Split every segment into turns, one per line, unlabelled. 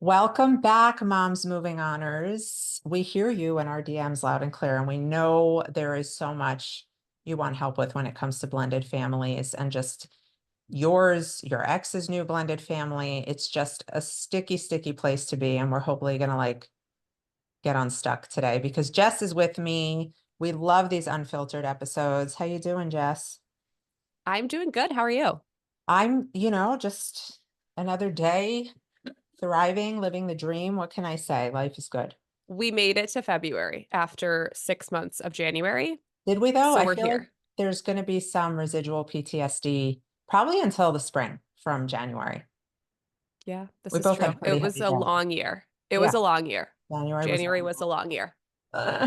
Welcome back, Moms Moving Honors. We hear you in our DMs loud and clear, and we know there is so much you want help with when it comes to blended families and just your ex's new blended family. It's just a sticky, sticky place to be. And we're hopefully going to get unstuck today because Jess is with me. We love these unfiltered episodes. How you doing, Jess?
I'm doing good. How are you?
I'm, just another day thriving, living the dream. What can I say? Life is good.
We made it to February after 6 months of January,
Did we though?
so
I
we're
feel like
here.
there's going to be some residual PTSD probably until the spring from January.
Yeah,
We
this is
both
true.
have
It
pretty
was
heavy
a
January.
long year. It was
Yeah,
a long year.
January was
January was a long year.
help.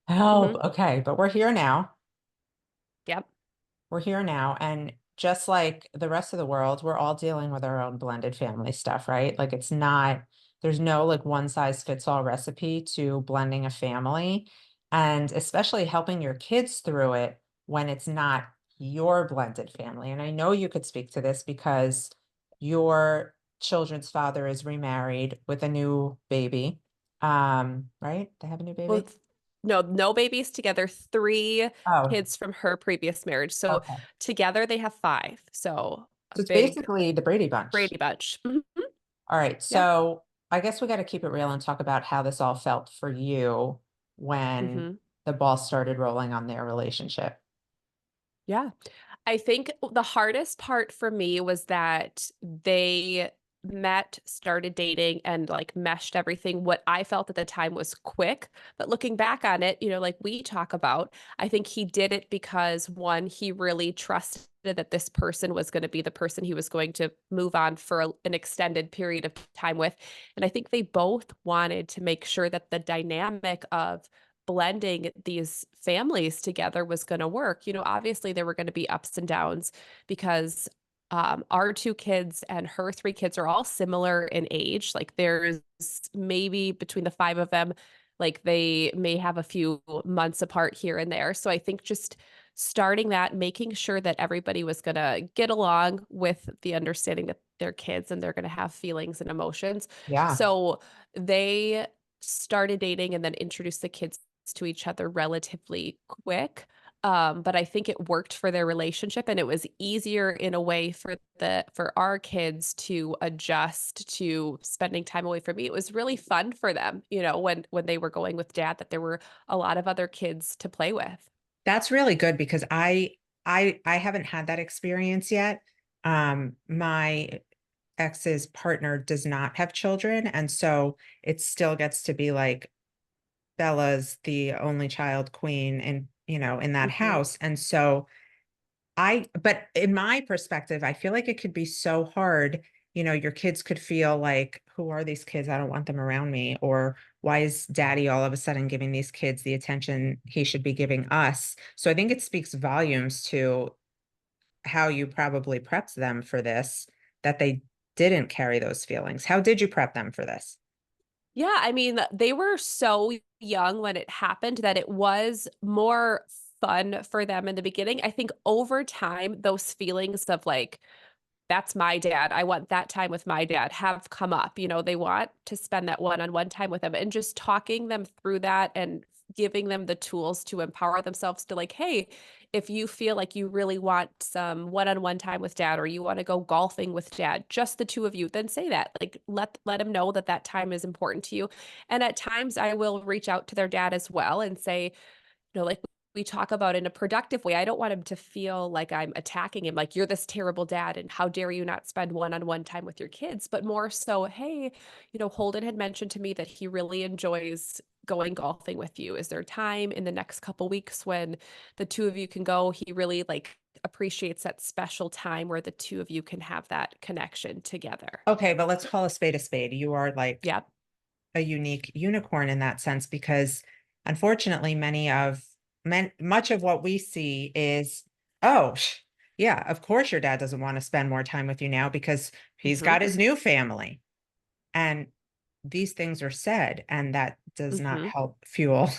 Hmm.
Okay, but we're here now.
Yep.
We're here now. And just like the rest of the world, we're all dealing with our own blended family stuff, right? Like there's no like one size fits all recipe to blending a family and especially helping your kids through it when it's not your blended family. And I know you could speak to this because your children's father is remarried with a new baby. Right? They have a new
Well,
baby?
no babies together, three
Oh,
kids from her previous marriage. So
okay.
together they have five. So a
So it's
big
basically the Brady Bunch.
Brady Bunch. Mhm.
All right.
Yeah.
So I guess we got to keep it real and talk about how this all felt for you when
Hmm.
the ball started rolling on their relationship.
Yeah. I think the hardest part for me was that they met, started dating, and like meshed everything. What I felt at the time was quick, but looking back on it, like we talk about, I think he did it because one, he really trusted that this person was going to be the person he was going to move on for an extended period of time with. And I think they both wanted to make sure that the dynamic of blending these families together was going to work. Obviously there were going to be ups and downs because our two kids and her three kids are all similar in age. Like there's maybe between the five of them, like they may have a few months apart here and there. So I think just starting that, making sure that everybody was going to get along with the understanding that they're kids and they're going to have feelings and emotions.
Yeah.
So they started dating and then introduced the kids to each other relatively quick. But I think it worked for their relationship and it was easier in a way for our kids to adjust to spending time away from me. It was really fun for them, when they were going with dad, that there were a lot of other kids to play with.
That's really good because I haven't had that experience yet. My ex's partner does not have children, and so it still gets to be like Bella's the only child queen and in that
Hmm.
house. And so but in my perspective, I feel like it could be so hard. Your kids could feel like, who are these kids? I don't want them around me. Or why is daddy all of a sudden giving these kids the attention he should be giving us? So I think it speaks volumes to how you probably prepped them for this, that they didn't carry those feelings. How did you prep them for this?
Yeah, I mean, they were so young when it happened that it was more fun for them in the beginning. I think over time, those feelings of like, that's my dad. I want that time with my dad have come up. They want to spend that one-on-one time with them and just talking them through that and giving them the tools to empower themselves to like, hey, if you feel like you really want some one-on-one time with dad or you want to go golfing with dad, just the two of you, then say that. Like let him know that that time is important to you. And at times I will reach out to their dad as well and say, like we talk about in a productive way. I don't want him to feel like I'm attacking him, like you're this terrible dad and how dare you not spend one-on-one time with your kids, but more so, hey, Holden had mentioned to me that he really enjoys going golfing with you. Is there time in the next couple weeks when the two of you can go? He really like appreciates that special time where the two of you can have that connection together.
Okay, but let's call a spade a spade. You are like
Yep.
a unique unicorn in that sense because unfortunately much of what we see is, oh, yeah, of course your dad doesn't want to spend more time with you now because he's
Hmm.
got his new family. And these things are said, and that does not
Hmm.
help fuel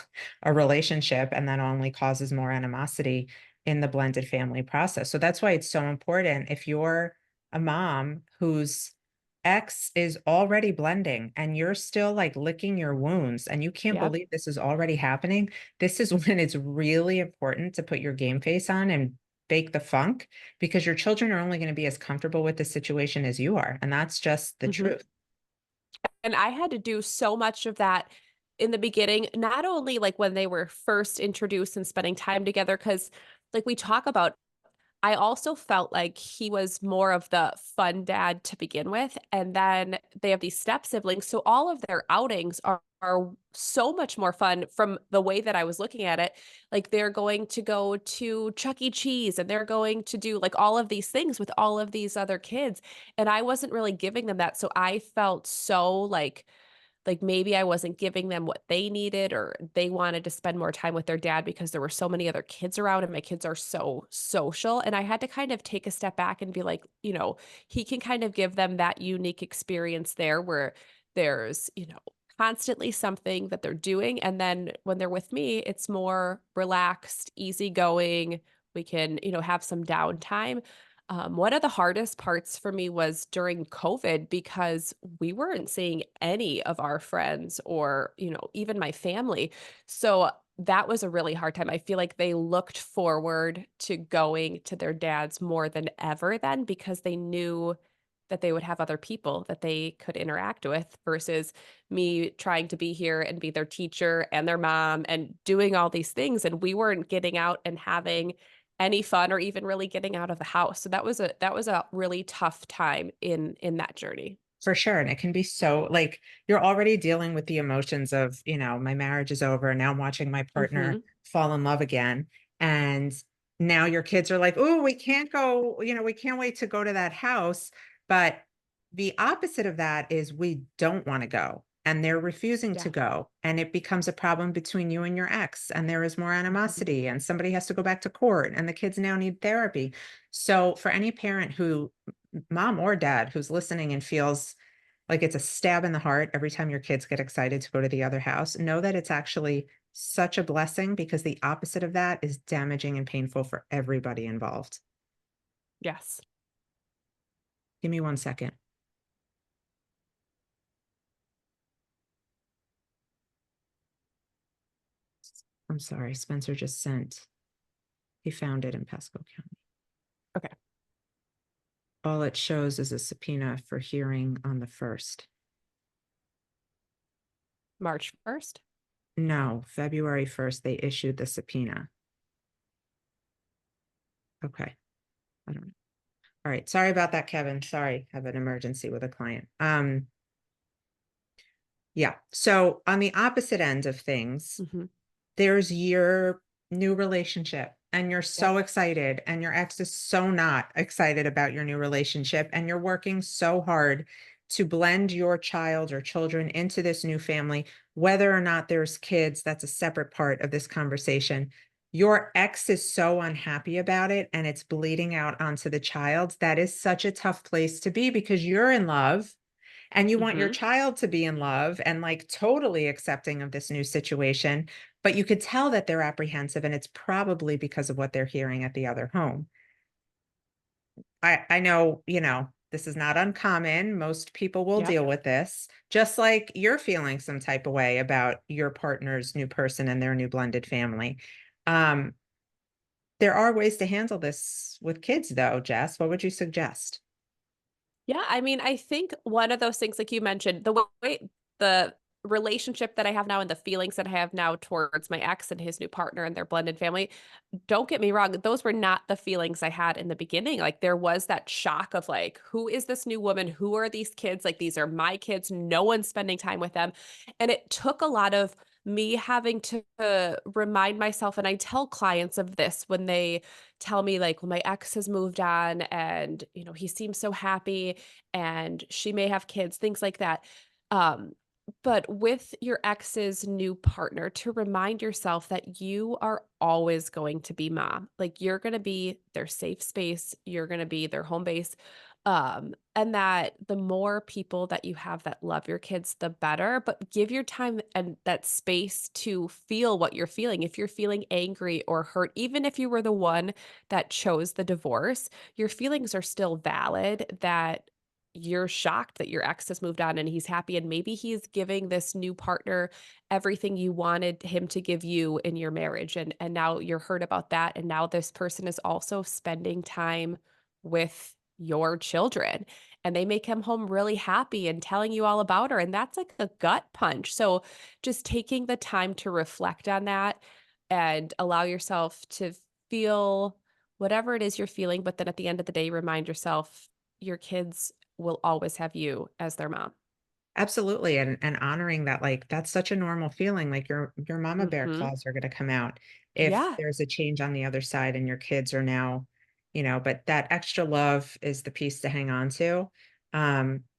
a relationship, and that only causes more animosity in the blended family process. So that's why it's so important if you're a mom who's ex is already blending and you're still like licking your wounds and you can't
Yep.
believe this is already happening. This is when it's really important to put your game face on and bake the funk because your children are only going to be as comfortable with the situation as you are. And that's just the
Mhm.
truth.
And I had to do so much of that in the beginning, not only like when they were first introduced and spending time together, because like we talk about, I also felt like he was more of the fun dad to begin with. And then they have these step siblings. So all of their outings are so much more fun from the way that I was looking at it. Like they're going to go to Chuck E. Cheese and they're going to do like all of these things with all of these other kids. And I wasn't really giving them that. So I felt so like maybe I wasn't giving them what they needed or they wanted to spend more time with their dad because there were so many other kids around and my kids are so social. And I had to kind of take a step back and be like, he can kind of give them that unique experience there where there's, constantly something that they're doing. And then when they're with me, it's more relaxed, easygoing. We can, have some downtime. One of the hardest parts for me was during COVID because we weren't seeing any of our friends or, even my family. So that was a really hard time. I feel like they looked forward to going to their dads more than ever then because they knew that they would have other people that they could interact with versus me trying to be here and be their teacher and their mom and doing all these things. And we weren't getting out and having any fun or even really getting out of the house. So that was a really tough time in that journey.
For sure. And it can be so like you're already dealing with the emotions of, my marriage is over. Now I'm watching my partner
Mhm.
fall in love again. And now your kids are like, oh, we can't go, we can't wait to go to that house. But the opposite of that is we don't want to go and they're refusing to
Yeah.
go. And it becomes a problem between you and your ex. And there is more
Mhm.
animosity and somebody has to go back to court and the kids now need therapy. So for any parent who mom or dad who's listening and feels like it's a stab in the heart every time your kids get excited to go to the other house, know that it's actually such a blessing because the opposite of that is damaging and painful for everybody involved.
Yes.
Give me 1 second. I'm sorry. Spencer just sent, he found it in Pasco County.
Okay.
All it shows is a subpoena for hearing on the 1st.
March 1st?
No, February 1st, they issued the subpoena. Okay. I don't know. All right. Sorry about that, Kevin. Sorry. Have an emergency with a client. Yeah. So on the opposite end of things,
Mhm.
there's your new relationship and you're
Yep.
so excited and your ex is so not excited about your new relationship and you're working so hard to blend your child or children into this new family, whether or not there's kids, that's a separate part of this conversation. Your ex is so unhappy about it and it's bleeding out onto the child. That is such a tough place to be because you're in love and you want your
Mhm.
child to be in love and like totally accepting of this new situation, but you could tell that they're apprehensive and it's probably because of what they're hearing at the other home. I know, this is not uncommon. Most people will
Yep.
deal with this, just like you're feeling some type of way about your partner's new person and their new blended family. Um, there are ways to handle this with kids though, Jess. What would you suggest?
Yeah, I mean, I think one of those things, like you mentioned, the relationship that I have now and the feelings that I have now towards my ex and his new partner and their blended family, don't get me wrong, those were not the feelings I had in the beginning. Like there was that shock of like, who is this new woman? Who are these kids? Like these are my kids. No one's spending time with them. And it took a lot of me having to remind myself, and I tell clients of this when they tell me like, well, my ex has moved on and, he seems so happy and she may have kids, things like that. Um, but with your ex's new partner, to remind yourself that you are always going to be mom. Like you're going to be their safe space, you're going to be their home base. And that the more people that you have that love your kids, the better. But give your time and that space to feel what you're feeling. If you're feeling angry or hurt, even if you were the one that chose the divorce, your feelings are still valid. That you're shocked that your ex has moved on and he's happy, and maybe he's giving this new partner everything you wanted him to give you in your marriage, and now you're hurt about that, and now this person is also spending time with your children, and they may come home really happy and telling you all about her, and that's like a gut punch. So just taking the time to reflect on that and allow yourself to feel whatever it is you're feeling, but then at the end of the day, remind yourself your kids will always have you as their mom.
Absolutely, and honoring that, like, that's such a normal feeling, like, your mama bear
Mhm.
claws are gonna come out if
Yeah.
there's a change on the other side and your kids are now, but that extra love is the piece to hang on to,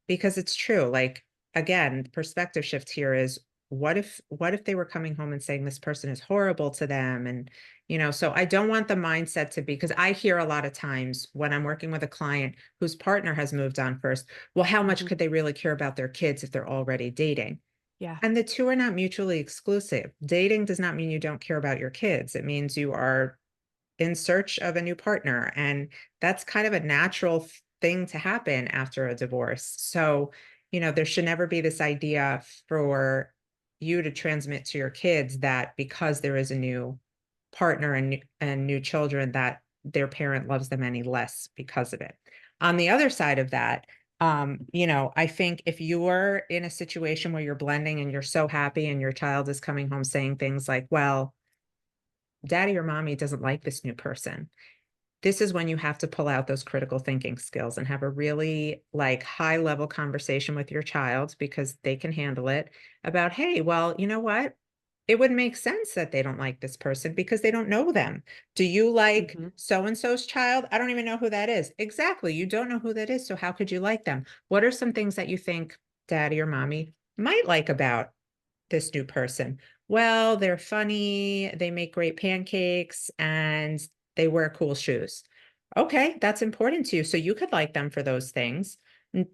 because it's true, like, again, perspective shift here is, what if they were coming home and saying this person is horrible to them, and, so I don't want the mindset to be, because I hear a lot of times when I'm working with a client whose partner has moved on first, well, how much
Mhm.
could they really care about their kids if they're already dating?
Yeah.
And the two are not mutually exclusive. Dating does not mean you don't care about your kids. It means you are in search of a new partner. And that's kind of a natural thing to happen after a divorce. So, there should never be this idea for you to transmit to your kids that because there is a new partner and new children that their parent loves them any less because of it. On the other side of that, I think if you are in a situation where you're blending and you're so happy and your child is coming home saying things like, well, daddy or mommy doesn't like this new person, this is when you have to pull out those critical thinking skills and have a really like high level conversation with your child because they can handle it about, hey, well, you know what? It would make sense that they don't like this person because they don't know them. Do you like
Mhm.
so and so's child? I don't even know who that is. Exactly. You don't know who that is. So how could you like them? What are some things that you think daddy or mommy might like about this new person? Well, they're funny, they make great pancakes, and they wear cool shoes. Okay, that's important to you. So you could like them for those things. N-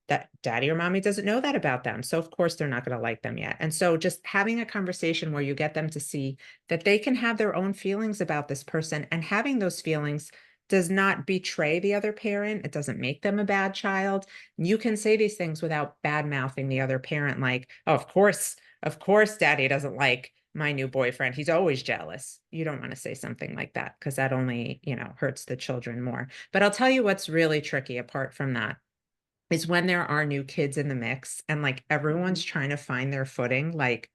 That daddy or mommy doesn't know that about them. So of course they're not going to like them yet. And so just having a conversation where you get them to see that they can have their own feelings about this person, and having those feelings does not betray the other parent. It doesn't make them a bad child. You can say these things without bad mouthing the other parent, like, oh, of course, daddy doesn't like my new boyfriend. He's always jealous. You don't want to say something like that because that only, hurts the children more. But I'll tell you what's really tricky apart from that is when there are new kids in the mix and like
Mhm.
everyone's trying to find their footing. Like,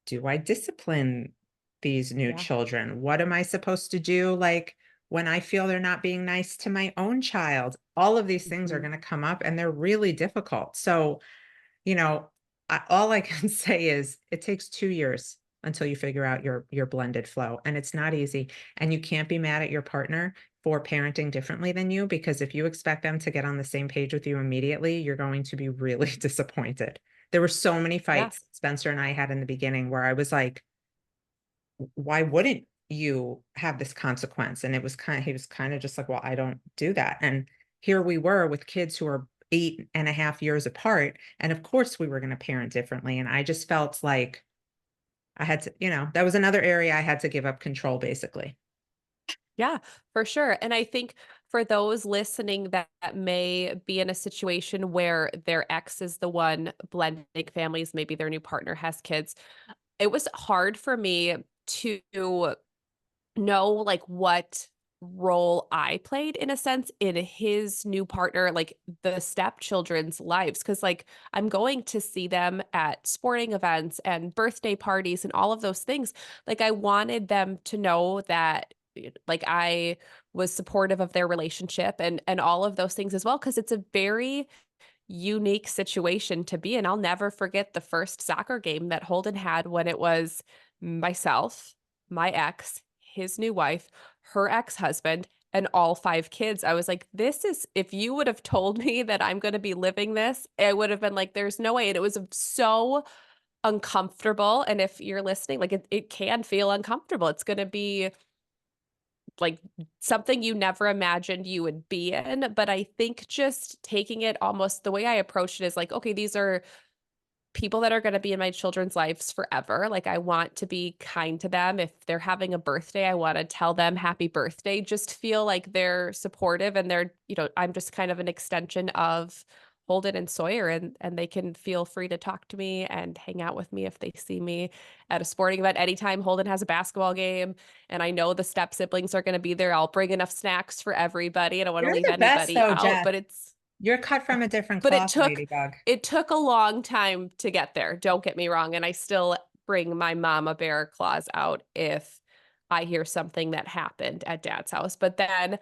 do I discipline these new
Yeah.
children? What am I supposed to do? Like, when I feel they're not being nice to my own child, all of these things are
Mhm.
going to come up and they're really difficult. So, you know, all I can say is it takes 2 years until you figure out your blended flow, and it's not easy, and you can't be mad at your partner for parenting differently than you, because if you expect them to get on the same page with you immediately, you're going to be really disappointed. There were so many
Yeah.
fights Spencer and I had in the beginning where I was like, why wouldn't you have this consequence? And he was kind of just like, well, I don't do that. And here we were with kids who are 8.5 years apart. And of course we were going to parent differently. And I just felt like I had to, that was another area I had to give up control basically.
Yeah, for sure. And I think for those listening that may be in a situation where their ex is the one blending families, maybe their new partner has kids, it was hard for me to know like what role I played in a sense in his new partner, like the stepchildren's lives. Cause like I'm going to see them at sporting events and birthday parties and all of those things. Like I wanted them to know that like I was supportive of their relationship and all of those things as well. Cause it's a very unique situation to be in. I'll never forget the first soccer game that Holden had when it was myself, my ex, his new wife, her ex-husband, and all 5 kids. I was like, "This is if you would have told me that I'm gonna be living this, I would have been like, there's no way." And it was so uncomfortable, and if you're listening, like, it can feel uncomfortable. It's gonna be like something you never imagined you would be in, but I think just taking it almost the way I approached it is like, okay, these are people that are gonna be in my children's lives forever. Like, I want to be kind to them. If they're having a birthday, I wanna tell them happy birthday. Just feel like they're supportive and they're I'm just kind of an extension of Holden and Sawyer, and they can feel free to talk to me and hang out with me if they see me at a sporting event. Anytime Holden has a basketball game and I know the step siblings are gonna be there, I'll bring enough snacks for everybody. I don't wanna
You're
leave
the best
anybody
though,
out,
Jess.
but
You're cut from a different
but it
cloth,
took
Ladybug.
it took a long time to get there, don't get me wrong, and I still bring my mama bear claws out if I hear something that happened at dad's house, but then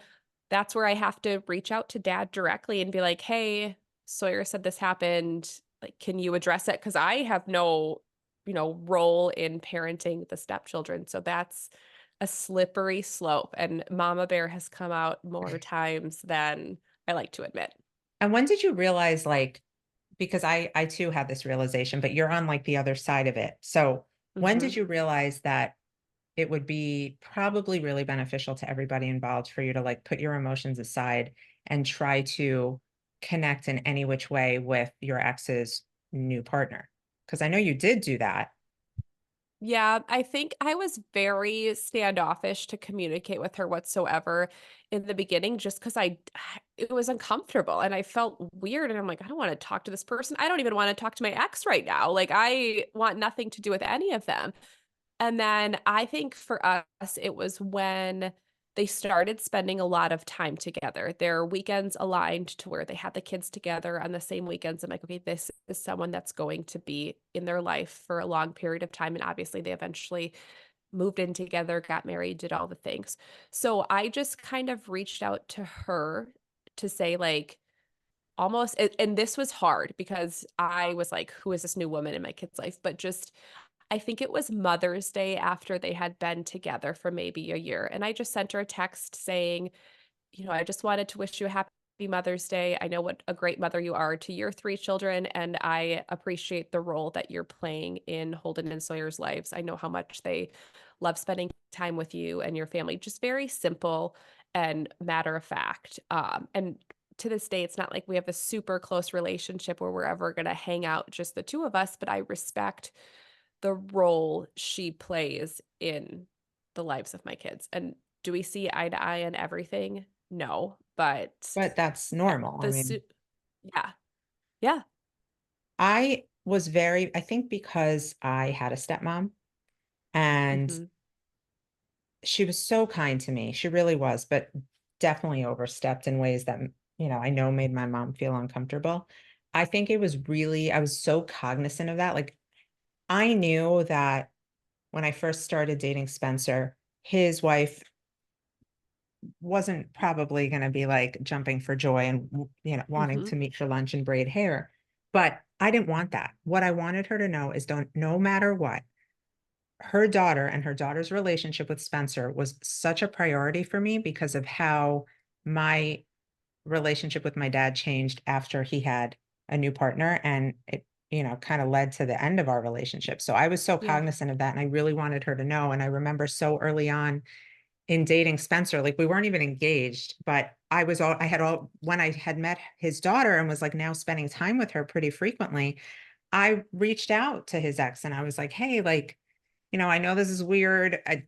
that's where I have to reach out to dad directly and be like, "Hey, Sawyer said this happened, like, can you address it?" Because I have no, role in parenting the stepchildren, so that's a slippery slope, and mama bear has come out more times than I like to admit.
And when did you realize, like, because I too had this realization, but you're on like the other side of it. So when did
Mhm.
you realize that it would be probably really beneficial to everybody involved for you to like put your emotions aside and try to connect in any which way with your ex's new partner? Because I know you did do that.
Yeah, I think I was very standoffish to communicate with her whatsoever in the beginning just because it was uncomfortable and I felt weird and I'm like, I don't want to talk to this person. I don't even want to talk to my ex right now. Like I want nothing to do with any of them. And then I think for us, it was when they started spending a lot of time together. Their weekends aligned to where they had the kids together on the same weekends. I'm like, okay, this is someone that's going to be in their life for a long period of time. And obviously, they eventually moved in together, got married, did all the things. So I just kind of reached out to her to say, like, almost, and this was hard because I was like, who is this new woman in my kid's life? But just I think it was Mother's Day after they had been together for maybe a year, and I just sent her a text saying, "I just wanted to wish you a happy Mother's Day. I know what a great mother you are to your 3 children, and I appreciate the role that you're playing in Holden and Sawyer's lives. I know how much they love spending time with you and your family." Just very simple and matter of fact, and to this day, it's not like we have a super close relationship where we're ever gonna hang out just the 2 of us, but I respect the role she plays in the lives of my kids. And do we see eye to eye on everything? No, but
But that's
at
normal. I
the
mean,
su yeah, yeah,
I was very, I think because I had a stepmom and
mhm,
she was so kind to me. She really was, but definitely overstepped in ways that, I know made my mom feel uncomfortable. I think it was really, I was so cognizant of that. Like, I knew that when I first started dating Spencer, his wife wasn't probably going to be like jumping for joy and, wanting
mhm,
to meet for lunch and braid hair. But I didn't want that. What I wanted her to know is don't, no matter what, her daughter and her daughter's relationship with Spencer was such a priority for me because of how my relationship with my dad changed after he had a new partner and it kind of led to the end of our relationship. So I was so
yeah,
cognizant of that and I really wanted her to know. And I remember so early on in dating Spencer, like we weren't even engaged, but I had all, when I had met his daughter and was like now spending time with her pretty frequently, I reached out to his ex and I was like, hey, like, I know this is weird. I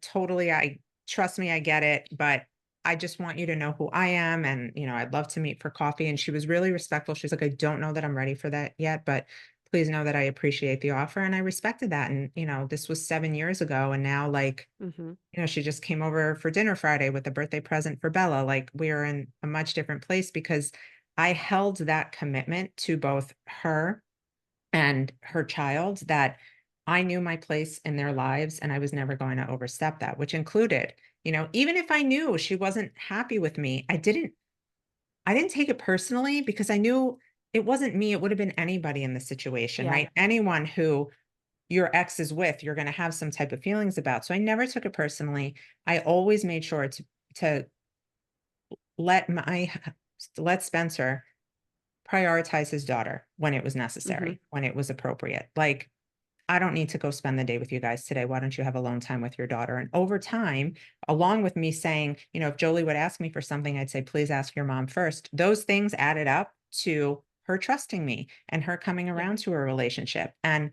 trust me, I get it, but I just want you to know who I am. And, I'd love to meet for coffee. And she was really respectful. She's like, I don't know that I'm ready for that yet, but please know that I appreciate the offer. And I respected that. And, this was 7 years ago. And now, like,
mhm,
she just came over for dinner Friday with a birthday present for Bella. Like, we are in a much different place because I held that commitment to both her and her child that I knew my place in their lives and I was never going to overstep that, which included, even if I knew she wasn't happy with me, I didn't take it personally because I knew it wasn't me. It would have been anybody in the situation,
yeah,
right? Anyone who your ex is with, you're going to have some type of feelings about. So I never took it personally. I always made sure to let my let Spencer prioritize his daughter when it was
mhm,
necessary, when it was appropriate. Like, I don't need to go spend the day with you guys today. Why don't you have alone time with your daughter? And over time, along with me saying, if Jolie would ask me for something, I'd say, please ask your mom first. Those things added up to her trusting me and her coming
Yeah.
around to a relationship. And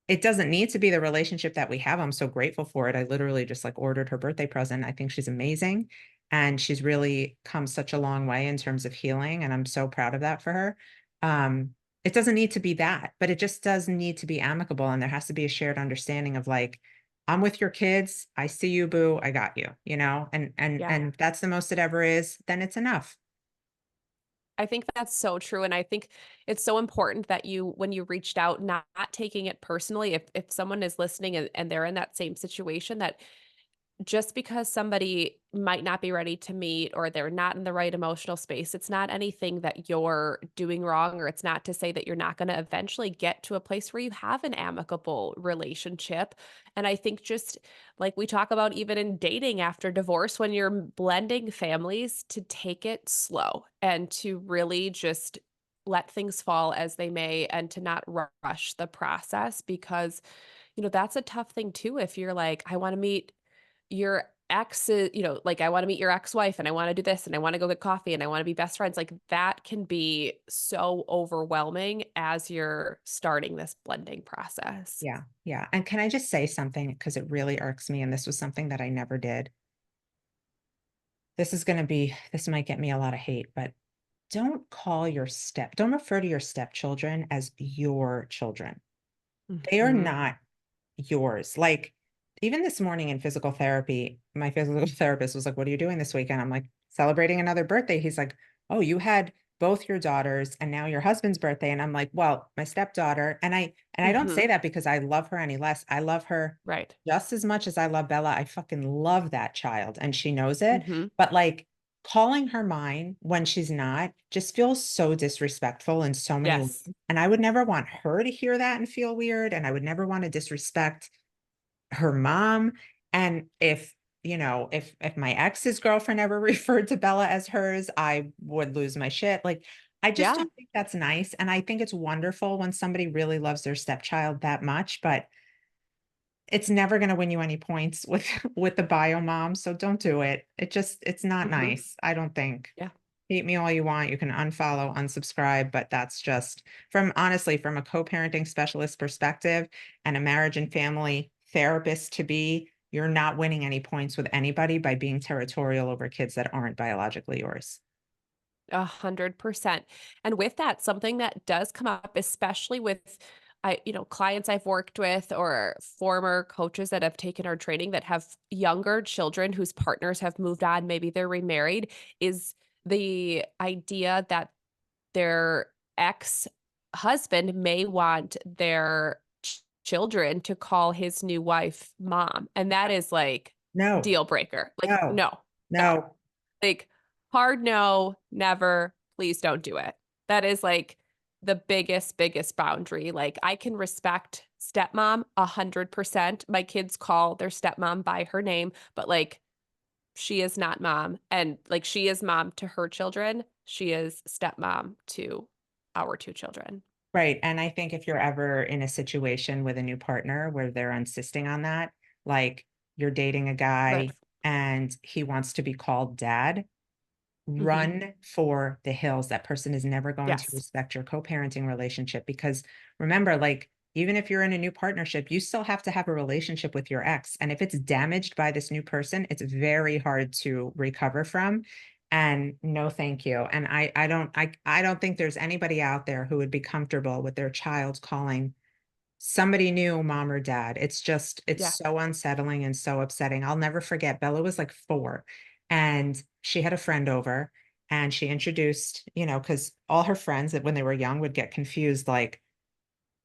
it doesn't need to be the relationship that we have. I'm so grateful for it. I literally just like ordered her birthday present. I think she's amazing. And she's really come such a long way in terms of healing. And I'm so proud of that for her. Um, it doesn't need to be that, but it just does need to be amicable. And there has to be a shared understanding of like, I'm with your kids. I see you, boo. I got you,
Yeah.
and if that's the most it ever is, then it's enough.
I think that's so true, and I think it's so important that you when you reached out, not taking it personally, if someone is listening and they're in that same situation, that just because somebody might not be ready to meet or they're not in the right emotional space, it's not anything that you're doing wrong, or it's not to say that you're not going to eventually get to a place where you have an amicable relationship. And I think just like we talk about even in dating after divorce, when you're blending families, to take it slow and to really just let things fall as they may and to not rush the process because that's a tough thing too if you're like I want to meet your ex is, like I want to meet your ex-wife and I want to do this and I want to go get coffee and I want to be best friends. Like that can be so overwhelming as you're starting this blending process.
Yeah. Yeah. And can I just say something? Because it really irks me. And this was something that I never did. This might get me a lot of hate, but don't refer to your stepchildren as your children. They are
Mhm.
not yours. Like, even this morning in physical therapy, my physical therapist was like, "What are you doing this weekend?" I'm like, "Celebrating another birthday." He's like, "Oh, you had both your daughters and now your husband's birthday." And I'm like, "Well, my stepdaughter." And I don't say
Mhm.
that because I love her any less. I love her
Right.
just as much as I love Bella. I fucking love that child and she knows it.
Mhm.
But like calling her mine when she's not just feels so disrespectful in so many ways.
Yes.
And I would never want her to hear that and feel weird. And I would never want to disrespect her mom. And if my ex's girlfriend ever referred to Bella as hers, I would lose my shit. Like, I just
Yeah.
don't think that's nice. And I think it's wonderful when somebody really loves their stepchild that much, but it's never going to win you any points with with the bio mom. So don't do it. It's not
Mhm.
nice. I don't think.
Yeah.
Hate me all you want. You can unfollow, unsubscribe, but that's just from a co-parenting specialist perspective and a marriage and family therapist to be, you're not winning any points with anybody by being territorial over kids that aren't biologically yours.
100%. And with that, something that does come up, especially with clients I've worked with or former coaches that have taken our training that have younger children whose partners have moved on, maybe they're remarried, is the idea that their ex-husband may want their children to call his new wife mom. And that is like
No,
deal breaker. Like,
no,
no, no.
no.
Like, hard no, never, please don't do it. That is like the biggest boundary. Like, I can respect stepmom 100%. My kids call their stepmom by her name, but like, she is not mom. And like, she is mom to her children. She is stepmom to our two children.
Right. And I think if you're ever in a situation with a new partner where they're insisting on that, like you're dating a
Right.
guy and he wants to be called dad,
Hmm.
run for the hills. That person is never going to
Yes.
respect your co-parenting relationship because remember, like, even if you're in a new partnership, you still have to have a relationship with your ex. And if it's damaged by this new person, it's very hard to recover from. And no, thank you. And I don't think there's anybody out there who would be comfortable with their child calling somebody new mom or dad. It's
Yeah.
so unsettling and so upsetting. I'll never forget. Bella was like 4 and she had a friend over and she introduced, because all her friends that when they were young would get confused, like,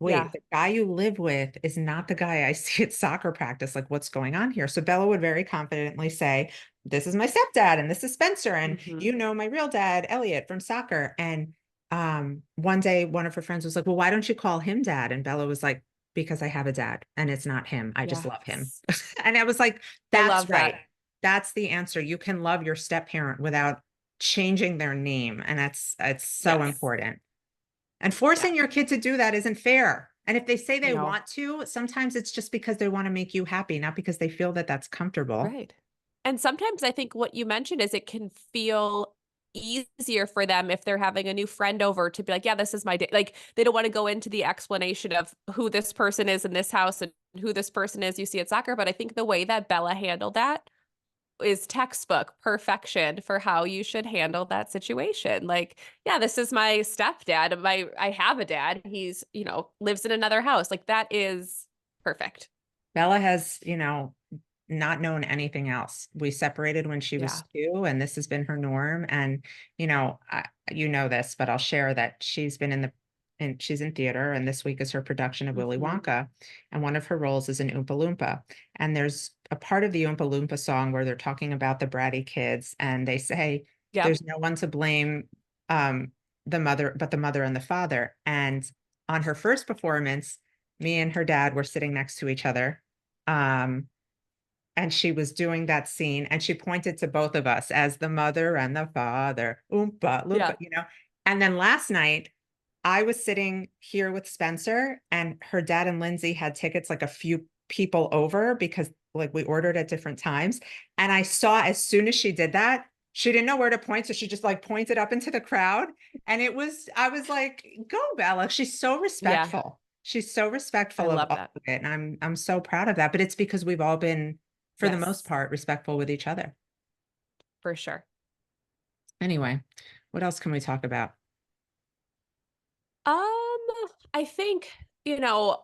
wait,
Yeah.
the guy you live with is not the guy I see at soccer practice. Like, what's going on here? So Bella would very confidently say, "This is my stepdad, and this is Spencer, and
Hmm.
my real dad, Elliot, from soccer." And one day, one of her friends was like, "Well, why don't you call him dad?" And Bella was like, "Because I have a dad, and it's not him. I just love him."
Yes.
And I was like,
I
"That's
love
right.
that.
That's the answer. You can love your step parent without changing their name, and that's it's so
Yes.
important." And
Yeah.
forcing your kid to do that isn't fair. And if they say they
No.
want to, sometimes it's just because they want to make you happy, not because they feel that that's comfortable.
Right. And sometimes I think what you mentioned is it can feel easier for them if they're having a new friend over to be like, yeah, this is my day. Like they don't want to go into the explanation of who this person is in this house and who this person is you see at soccer. But I think the way that Bella handled that is textbook perfection for how you should handle that situation. Like, yeah, this is my stepdad. I have a dad. He's, lives in another house. Like that is perfect.
Bella has, not known anything else. We separated when she was
Yeah.
2, and this has been her norm. And, you know this, but I'll share that and she's in theater, and this week is her production of Willy
Hmm.
Wonka. And one of her roles is an Oompa Loompa. And there's a part of the Oompa Loompa song where they're talking about the bratty kids, and they say,
Yep.
there's no one to blame, um, the mother, but the mother and the father. And on her first performance, me and her dad were sitting next to each other. Um, and she was doing that scene, and she pointed to both of us as the mother and the father, Oompa Loompa,
Yeah.
And then last night, I was sitting here with Spencer, and her dad and Lindsay had tickets like a few people over because like we ordered at different times. And I saw as soon as she did that, she didn't know where to point. So she just like pointed up into the crowd. And I was like, go, Bella. She's so
Yeah.
respectful. She's so
I
respectful of
love
all
that
of it. And I'm so proud of that. But it's because we've all been, for the most
Yes,
part, respectful with each other.
for sure.
Anyway, what else can we talk about?
Um, I think,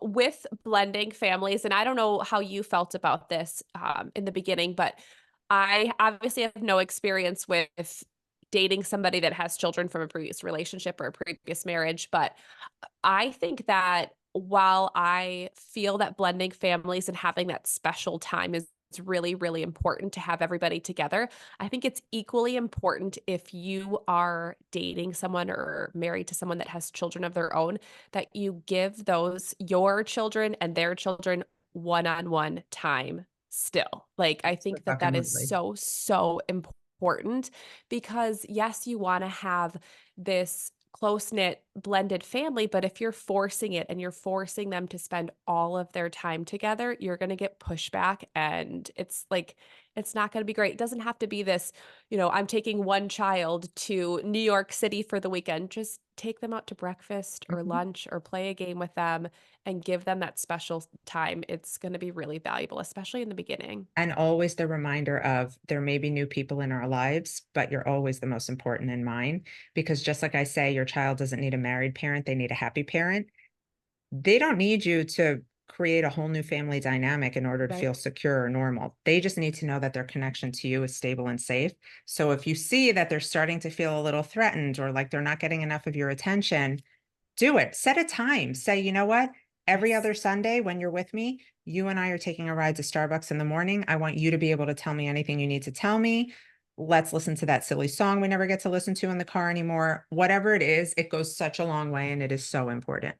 with blending families, and I don't know how you felt about this in the beginning, but I obviously have no experience with dating somebody that has children from a previous relationship or a previous marriage, but I think that while I feel that blending families and having that special time is really, really important to have everybody together, I think it's equally important if you are dating someone or married to someone that has children of their own, that you give those your children and their children one-on-one time still. Like, I think that that is
Absolutely.
so, so important because, yes, you want to have this close-knit blended family, but if you're forcing it and you're forcing them to spend all of their time together, you're going to get pushback and it's like it's not going to be great. It doesn't have to be this, I'm taking one child to New York City for the weekend. Just take them out to breakfast or
Mhm.
lunch or play a game with them and give them that special time. It's going to be really valuable, especially in the beginning.
And always the reminder of there may be new people in our lives, but you're always the most important in mine. Because just like I say, your child doesn't need a married parent, they need a happy parent. They don't need you to create a whole new family dynamic in order to
Right.
feel secure or normal. They just need to know that their connection to you is stable and safe. So if you see that they're starting to feel a little threatened or like they're not getting enough of your attention, do it. Set a time. Say, you know what? Every
Yes.
other Sunday when you're with me, you and I are taking a ride to Starbucks in the morning. I want you to be able to tell me anything you need to tell me. Let's listen to that silly song we never get to listen to in the car anymore. Whatever it is, it goes such a long way and it is so important.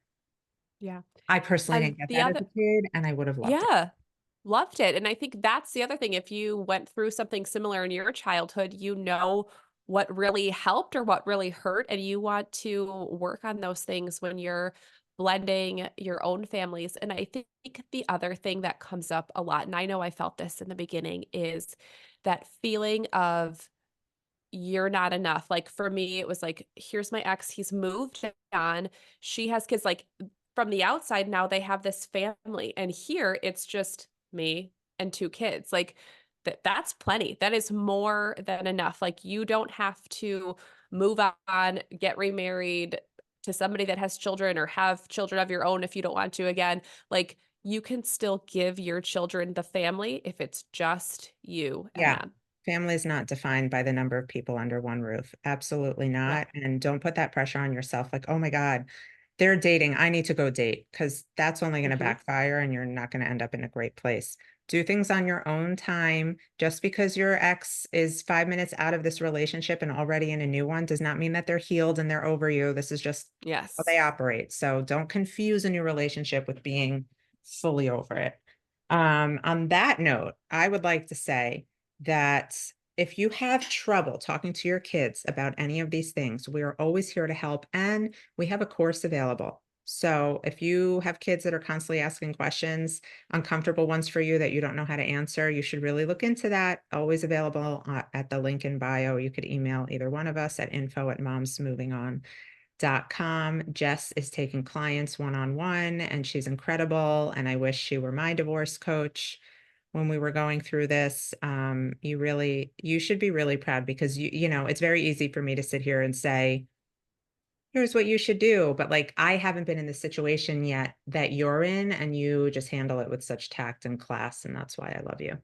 Yeah.
I personally
And
didn't get
the
that as
other
a kid and I would have loved it.
Yeah. Loved it, and I think that's the other thing, if you went through something similar in your childhood, you know what really helped or what really hurt, and you want to work on those things when you're blending your own families, and I think the other thing that comes up a lot, and I know I felt this in the beginning, is that feeling of you're not enough. Like for me, it was like, here's my ex, he's moved on. She has kids. Like from the outside, now they have this family. And here it's just me and 2 kids. Like that's plenty. That is more than enough. Like you don't have to move on, get remarried to somebody that has children or have children of your own if you don't want to again. Like you can still give your children the family if it's just you and
Yeah.
them.
Family is not defined by the number of people under one roof. Absolutely
Yeah.
not. And don't put that pressure on yourself. Like, oh my God, they're dating. I need to go date because that's only going to
Hmm.
backfire and you're not going to end up in a great place. Do things on your own time. Just because your ex is 5 minutes out of this relationship and already in a new one does not mean that they're healed and they're over you. This is just how they
Yes.
operate. So don't confuse a new relationship with being fully over it. On that note, I would like to say, that if you have trouble talking to your kids about any of these things, we are always here to help and we have a course available. So if you have kids that are constantly asking questions, uncomfortable ones for you that you don't know how to answer, you should really look into that. Always available at the link in bio. You could email either one of us at info@momsmovingon.com. Jess is taking clients one-on-one and she's incredible. And I wish she were my divorce coach when we were going through this. You should be really proud because it's very easy for me to sit here and say, here's what you should do. But like, I haven't been in the situation yet that you're in, and you just handle it with such tact and class. And that's why I love you.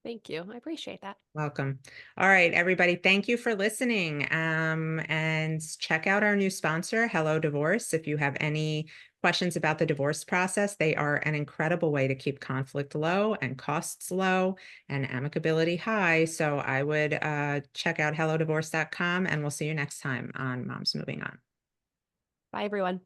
Thank you. I appreciate that.
Welcome. All right, everybody. Thank you for listening. And check out our new sponsor, Hello Divorce. If you have any questions about the divorce process, they are an incredible way to keep conflict low and costs low and amicability high. So I would check out hellodivorce.com, and we'll see you next time on Moms Moving On.
Bye, everyone.